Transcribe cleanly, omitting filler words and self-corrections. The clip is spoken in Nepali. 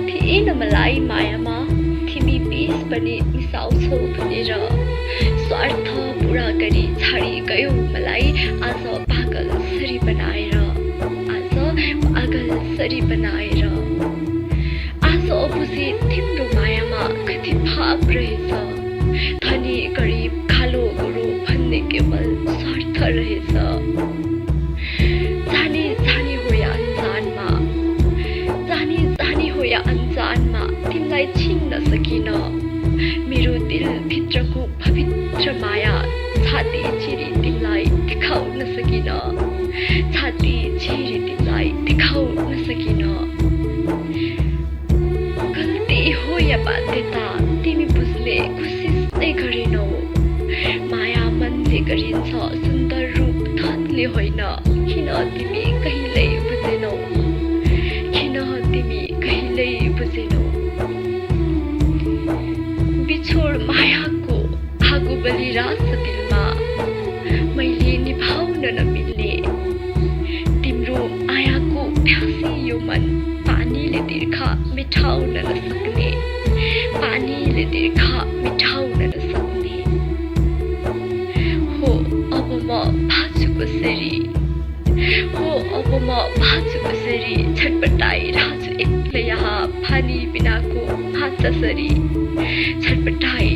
थिएन मलाई मायामा तिमी बिस पनि मिसाउँछौ भनेर स्वार्थ पुरा गरी छाडी गयौ मलाई आज पागलसरी बनाएर आज बुझे तिम्रो मायामा कति भाव रहेछ धनी गरिब कालो गोरो भन्ने केवल स्वार्थ रहेछ जाने हो या अन्जानमा तिमीलाई चिन्न सकिन मेरो दिल भित्रको पवित्र माया छाती चिरी तिमीलाई देखाउन सकिन गल्ती हो या बाध्यता तिमी बुझ्ने कोसिस नै गरेनौ माया मनले गरिन्छ सुन्दर रूप धनले होइन किन तिमी कहिल्यै बुझेनौ बिछोड मायाको आगो बलिरहेछ दिलमा मैले निभाउन नमिल्ने तिम्रो मायाको प्यासी यो मन पानीले तिर्खा मिठाउन नसक्ने हो अब म बाँच्छु कसरी छटपटाइरहेछु एक्लै यहाँ पानी बिनाको भाँच्चा सरी छटपटाइ